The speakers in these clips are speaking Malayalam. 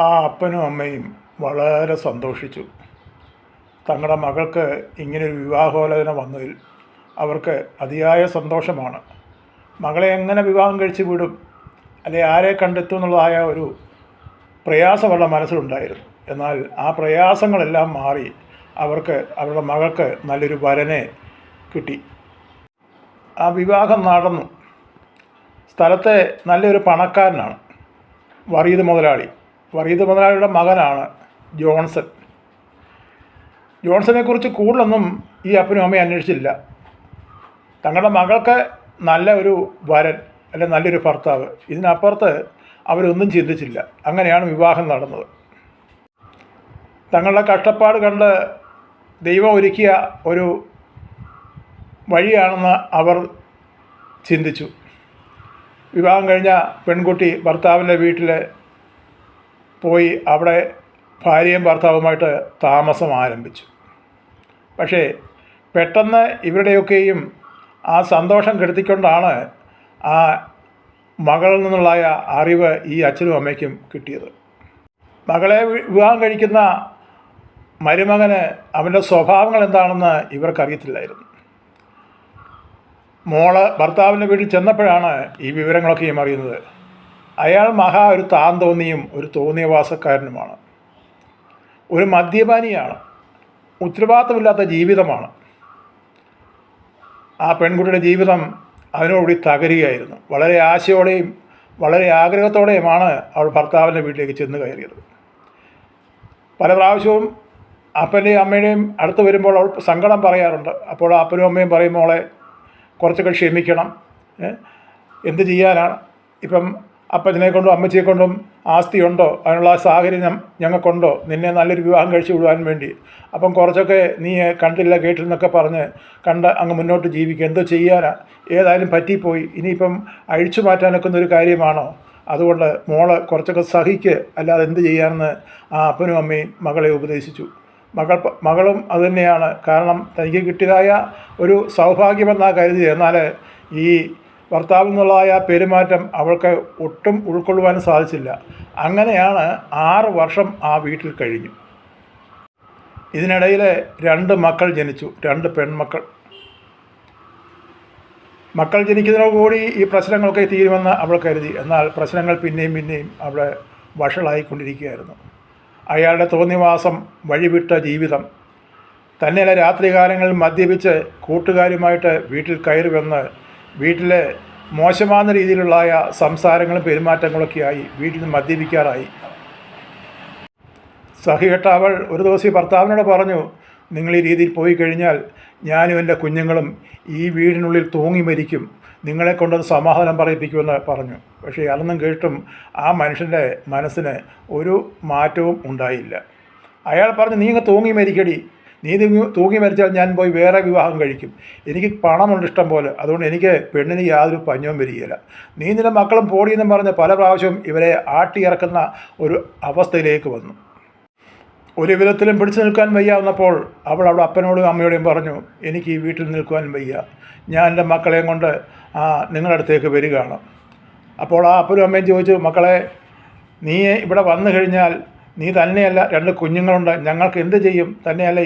ആ അപ്പനും അമ്മയും വളരെ സന്തോഷിച്ചു. തങ്ങളുടെ മകൾക്ക് ഇങ്ങനൊരു വിവാഹോലോചന വന്നതിൽ അവർക്ക് അതിയായ സന്തോഷമാണ്. മകളെ എങ്ങനെ വിവാഹം കഴിച്ച് വിടും, അല്ലെ ആരെ കണ്ടെത്തും എന്നുള്ളതായ ഒരു പ്രയാസം അവരുടെ മനസ്സിലുണ്ടായിരുന്നു. എന്നാൽ ആ പ്രയാസങ്ങളെല്ലാം മാറി അവരുടെ മകൾക്ക് നല്ലൊരു വരനെ കിട്ടി. ആ വിവാഹം നടന്നു. സ്ഥലത്തെ നല്ലൊരു പണക്കാരനാണ് വറീദ് മുതലാളി. വറീദ് മുതലാളിയുടെ മകനാണ് ജോൺസൺ. ജോൺസണെക്കുറിച്ച് കൂടുതലൊന്നും ഈ അപ്പനും അമ്മയും അന്വേഷിച്ചില്ല. തങ്ങളുടെ മകൾക്ക് നല്ല ഒരു വരൻ, അല്ലെങ്കിൽ നല്ലൊരു ഭർത്താവ്, ഇതിനപ്പുറത്ത് അവരൊന്നും ചിന്തിച്ചില്ല. അങ്ങനെയാണ് വിവാഹം നടന്നത്. തങ്ങളുടെ കഷ്ടപ്പാട് കണ്ട് ദൈവം ഒരുക്കിയ ഒരു വഴിയാണെന്ന് അവർ ചിന്തിച്ചു. വിവാഹം കഴിഞ്ഞ പെൺകുട്ടി ഭർത്താവിൻ്റെ വീട്ടിൽ പോയി അവിടെ ഭാര്യയും ഭർത്താവുമായിട്ട് താമസം ആരംഭിച്ചു. പക്ഷേ പെട്ടെന്ന് ഇവരുടെയൊക്കെയും ആ സന്തോഷം കെടുത്തിക്കൊണ്ടാണ് ആ മകളിൽ നിന്നുള്ള അറിവ് ഈ അച്ഛനും അമ്മയ്ക്കും കിട്ടിയത്. മകളെ വിവാഹം കഴിക്കുന്ന മരുമകന് അവൻ്റെ സ്വഭാവങ്ങൾ എന്താണെന്ന് ഇവർക്കറിയത്തില്ലായിരുന്നു. മോള് ഭർത്താവിൻ്റെ വീട്ടിൽ ചെന്നപ്പോഴാണ് ഈ വിവരങ്ങളൊക്കെയും അറിയുന്നത്. അയാൾ ഒരു താൻ തോന്നിയും ഒരു തോന്നിയവാസക്കാരനുമാണ്. ഒരു മദ്യപാനിയാണ്. ഉത്തരവാദിത്തമില്ലാത്ത ജീവിതമാണ്. ആ പെൺകുട്ടിയുടെ ജീവിതം അതിനോടുകൂടി തകരുകയായിരുന്നു. വളരെ ആശയോടെയും വളരെ ആഗ്രഹത്തോടെയുമാണ് അവൾ ഭർത്താവിൻ്റെ വീട്ടിലേക്ക് ചെന്ന് കയറിയത്. പല പ്രാവശ്യവും അപ്പൻ്റെയും അമ്മയുടെയും അടുത്ത് വരുമ്പോൾ അവൾ സങ്കടം പറയാറുണ്ട്. അപ്പോൾ അപ്പനും അമ്മയും പറയും, മോളെ കുറച്ചൊക്കെ ക്ഷമിക്കണം, എന്ത് ചെയ്യാനാണ്, ഇപ്പം അപ്പച്ചനെ കൊണ്ടും അമ്മച്ചിയെ കൊണ്ടും ആസ്തിയുണ്ടോ, അതിനുള്ള സാഹചര്യം ഞങ്ങൾക്കുണ്ടോ നിന്നെ നല്ലൊരു വിവാഹം കഴിച്ചു വിടുവാൻ വേണ്ടി. അപ്പം കുറച്ചൊക്കെ നീ കണ്ടില്ല കേട്ടില്ലെന്നൊക്കെ പറഞ്ഞ് കണ്ട് അങ്ങ് മുന്നോട്ട് ജീവിക്കുക. എന്തോ ചെയ്യാനാ, ഏതായാലും പറ്റിപ്പോയി, ഇനിയിപ്പം അഴിച്ചു മാറ്റാനൊക്കുന്നൊരു കാര്യമാണോ? അതുകൊണ്ട് മോള് കുറച്ചൊക്കെ സഹിക്ക്, അല്ലാതെ എന്ത് ചെയ്യാനെന്ന് ആ അപ്പനും അമ്മയും മകളെ ഉപദേശിച്ചു. മകളും അതുതന്നെയാണ്. കാരണം തനിക്ക് കിട്ടിയതായ ഒരു സൗഭാഗ്യമെന്നാണ് കരുതി. എന്നാൽ ഈ ഭർത്താവിൽ നിന്നുള്ളതായ പെരുമാറ്റം അവൾക്ക് ഒട്ടും ഉൾക്കൊള്ളുവാനും സാധിച്ചില്ല. അങ്ങനെയാണ് 6 വർഷം ആ വീട്ടിൽ കഴിഞ്ഞു. ഇതിനിടയിൽ 2 മക്കൾ ജനിച്ചു, 2 പെൺമക്കൾ. മക്കൾ ജനിക്കുന്നതോടുകൂടി ഈ പ്രശ്നങ്ങളൊക്കെ തീരുമെന്ന് അവൾ കരുതി. എന്നാൽ പ്രശ്നങ്ങൾ പിന്നെയും അവിടെ വഷളായിക്കൊണ്ടിരിക്കുകയായിരുന്നു. അയാളുടെ തോന്നിവാസം, വഴിവിട്ട ജീവിതം, തന്നെയല്ല രാത്രികാലങ്ങളിൽ മദ്യപിച്ച് കൂട്ടുകാരുമായിട്ട് വീട്ടിൽ കയറി വന്ന് വീട്ടിലെ മോശമാകുന്ന രീതിയിലുള്ള സംസാരങ്ങളും പെരുമാറ്റങ്ങളൊക്കെയായി വീട്ടിൽ നിന്ന് മദ്യപിക്കാറായി. സഹികെട്ട അവൾ ഒരു ദിവസം ഭർത്താവിനോട് പറഞ്ഞു, നിങ്ങൾ ഈ രീതിയിൽ പോയി കഴിഞ്ഞാൽ ഞാനും എൻ്റെ കുഞ്ഞുങ്ങളും ഈ വീടിനുള്ളിൽ തൂങ്ങി മരിക്കും, നിങ്ങളെ കൊണ്ടൊന്ന് സമാധാനം പറയിപ്പിക്കുമെന്ന് പറഞ്ഞു. പക്ഷേ അതൊന്നും കേട്ടും ആ മനുഷ്യൻ്റെ മനസ്സിന് ഒരു മാറ്റവും ഉണ്ടായില്ല. അയാൾ പറഞ്ഞു, നീ അങ്ങ് തൂങ്ങി മരിക്കടി, നീ തൂങ്ങി മരിച്ചാൽ ഞാൻ പോയി വേറെ വിവാഹം കഴിക്കും, എനിക്ക് പണമുണ്ട് ഇഷ്ടം പോലെ, അതുകൊണ്ട് എനിക്ക് പെണ്ണിന് യാതൊരു പഞ്ഞവും വരികയില്ല, നീ നിൻ്റെ മക്കളും പോടിയെന്നും പറഞ്ഞ് പല പ്രാവശ്യവും ഇവരെ ആട്ടിയിറക്കുന്ന ഒരു അവസ്ഥയിലേക്ക് വന്നു. ഒരു വിധത്തിലും പിടിച്ചു നിൽക്കാൻ വയ്യാവുന്നപ്പോൾ അവൾ അവിടെ അപ്പനോടും അമ്മയോടും പറഞ്ഞു, എനിക്ക് ഈ വീട്ടിൽ നിൽക്കുവാൻ വയ്യ, ഞാൻ എൻ്റെ മക്കളെയും കൊണ്ട് നിങ്ങളുടെ അടുത്തേക്ക് വരികയാണ്. അപ്പോൾ ആ അപ്പനും അമ്മയും ചോദിച്ചു, മക്കളെ നീ ഇവിടെ വന്നു കഴിഞ്ഞാൽ നീ തന്നെയല്ല 2 കുഞ്ഞുങ്ങളുണ്ട്, ഞങ്ങൾക്ക് എന്ത് ചെയ്യും, തന്നെയല്ല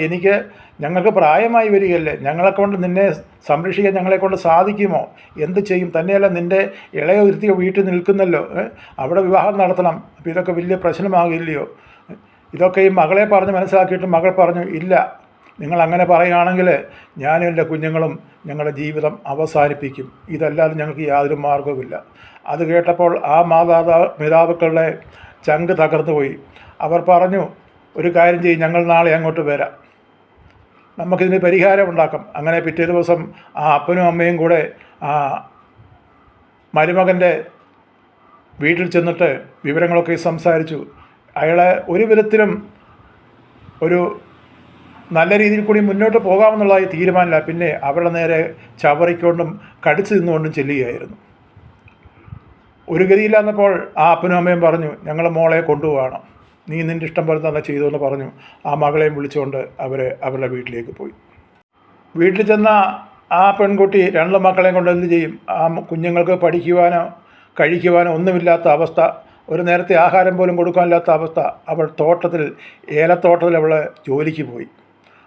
ഞങ്ങൾക്ക് പ്രായമായി വരികയല്ലേ, ഞങ്ങളെക്കൊണ്ട് നിന്നെ സംരക്ഷിക്കാൻ ഞങ്ങളെക്കൊണ്ട് സാധിക്കുമോ, എന്ത് ചെയ്യും, തന്നെയല്ല നിൻ്റെ ഇളയ ഒരുത്തി വീട്ടിൽ നിൽക്കുന്നല്ലോ, അവിടെ വിവാഹം നടത്തണം, അപ്പോൾ ഇതൊക്കെ വലിയ പ്രശ്നമാകില്ലയോ? ഇതൊക്കെ ഈ മകളെ പറഞ്ഞ് മനസ്സിലാക്കിയിട്ട് മകൾ പറഞ്ഞു, ഇല്ല, നിങ്ങൾ അങ്ങനെ പറയുകയാണെങ്കിൽ ഞാനും എൻ്റെ കുഞ്ഞുങ്ങളും ഞങ്ങളുടെ ജീവിതം അവസാനിപ്പിക്കും, ഇതല്ലാതെ ഞങ്ങൾക്ക് യാതൊരു മാർഗവുമില്ല. അത് കേട്ടപ്പോൾ ആ പിതാക്കളുടെ ചങ്ക് തകർന്നു പോയി. അവർ പറഞ്ഞു, ഒരു കാര്യം ചെയ്യും, ഞങ്ങൾ നാളെ അങ്ങോട്ട് വരാം, നമുക്കിതിന് പരിഹാരം ഉണ്ടാക്കാം. അങ്ങനെ പിറ്റേ ദിവസം ആ അപ്പനും അമ്മയും കൂടെ മരുമകൻ്റെ വീട്ടിൽ ചെന്നിട്ട് വിവരങ്ങളൊക്കെ സംസാരിച്ചു. അയാളെ ഒരു വിധത്തിലും ഒരു നല്ല രീതിയിൽ കൂടി മുന്നോട്ട് പോകാമെന്നുള്ളതായി തീരുമാനമില്ല. പിന്നെ അവരുടെ നേരെ ചവറിക്കൊണ്ടും കടിച്ചു നിന്നുകൊണ്ടും ചെല്ലുകയായിരുന്നു. ഒരു ഗതിയില്ലാന്നപ്പോൾ ആ അപ്പനും അമ്മയും പറഞ്ഞു, ഞങ്ങൾ മോളെ കൊണ്ടുപോകണം, നീ നിൻ്റെ ഇഷ്ടം പോലെ തന്നെ ചെയ്തു എന്ന് പറഞ്ഞു ആ മകളെയും വിളിച്ചുകൊണ്ട് അവരുടെ വീട്ടിലേക്ക് പോയി. വീട്ടിൽ ചെന്ന ആ പെൺകുട്ടി 2 മക്കളെയും കൊണ്ട് എന്ത് ചെയ്യും? ആ കുഞ്ഞുങ്ങൾക്ക് പഠിക്കുവാനോ കഴിക്കുവാനോ ഒന്നുമില്ലാത്ത അവസ്ഥ ഒരു നേരത്തെ ആഹാരം പോലും കൊടുക്കാനില്ലാത്ത അവസ്ഥ. അവൾ ഏലത്തോട്ടത്തിൽ അവൾ ജോലിക്ക് പോയി.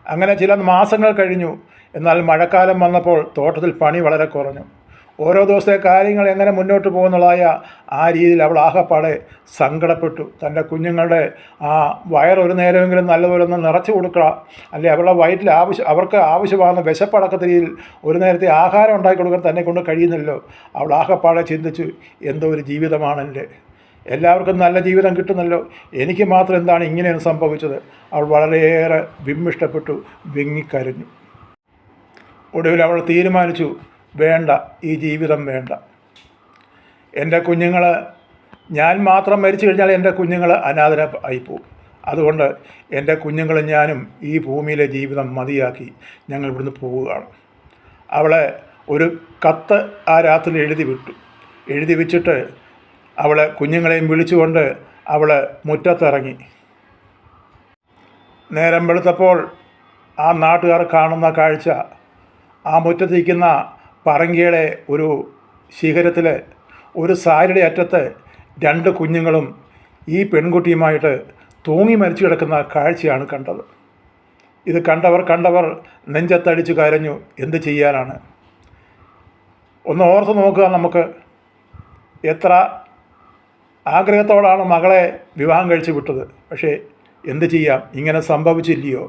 അങ്ങനെ ചില മാസങ്ങൾ കഴിഞ്ഞു. എന്നാൽ മഴക്കാലം വന്നപ്പോൾ തോട്ടത്തിൽ പണി വളരെ കുറഞ്ഞു. ഓരോ ദിവസത്തെ കാര്യങ്ങൾ എങ്ങനെ മുന്നോട്ട് പോകുന്നതായ ആ രീതിയിൽ അവൾ ആകെപ്പാടെ സങ്കടപ്പെട്ടു. തൻ്റെ കുഞ്ഞുങ്ങളുടെ ആ വയറൊരു നേരമെങ്കിലും നല്ലപോലെ ഒന്ന് നിറച്ച് കൊടുക്കുക, അല്ലെ അവരുടെ വയറ്റിൽ അവർക്ക് ആവശ്യമാകുന്ന വിശപ്പടക്കത്ത രീതിയിൽ ഒരു നേരത്തെ ആഹാരം ഉണ്ടാക്കി കൊടുക്കാൻ തന്നെ കൊണ്ട് കഴിയുന്നില്ലല്ലോ. അവൾ ആകെപ്പാടെ ചിന്തിച്ചു, എന്തോ ഒരു ജീവിതമാണെൻ്റെ, എല്ലാവർക്കും നല്ല ജീവിതം കിട്ടുന്നല്ലോ, എനിക്ക് മാത്രം എന്താണ് ഇങ്ങനെയൊന്ന് സംഭവിച്ചത്. അവൾ വളരെയേറെ വിമ്മിഷ്ടപ്പെട്ടു, വിങ്ങിക്കരഞ്ഞു. ഒടുവിൽ അവൾ തീരുമാനിച്ചു, വേണ്ട, ഈ ജീവിതം വേണ്ട. എൻ്റെ കുഞ്ഞുങ്ങൾ, ഞാൻ മാത്രം മരിച്ചു കഴിഞ്ഞാൽ എൻ്റെ കുഞ്ഞുങ്ങൾ അനാഥരായിപ്പോവും. അതുകൊണ്ട് എൻ്റെ കുഞ്ഞുങ്ങളും ഞാനും ഈ ഭൂമിയിലെ ജീവിതം മതിയാക്കി ഞങ്ങൾ ഇവിടുന്ന് പോവുകയാണ്. അവളെ ഒരു കത്ത് ആ രാത്രി എഴുതി വെച്ചിട്ട് അവൾ കുഞ്ഞുങ്ങളെയും വിളിച്ചുകൊണ്ട് അവൾ മുറ്റത്തിറങ്ങി. നേരം വെളുത്തപ്പോൾ ആ നാട്ടുകാർ കാണുന്ന കാഴ്ച, ആ മുറ്റത്തിരിക്കുന്ന പറങ്കിയുടെ ഒരു ശിഖരത്തിൽ ഒരു സാരിയുടെ അറ്റത്ത് 2 കുഞ്ഞുങ്ങളും ഈ പെൺകുട്ടിയുമായിട്ട് തൂങ്ങി മരിച്ചു കിടക്കുന്ന കാഴ്ചയാണ് കണ്ടത്. ഇത് കണ്ടവർ നെഞ്ചത്തടിച്ചു കരഞ്ഞു. എന്ത് ചെയ്യാനാണ്? ഒന്ന് ഓർത്ത് നോക്കുക. നമുക്ക് എത്ര ആഗ്രഹത്തോടാണ് മകളെ വിവാഹം കഴിച്ച് വിട്ടത്. പക്ഷേ എന്ത് ചെയ്യാം, ഇങ്ങനെ സംഭവിച്ചില്ലയോ?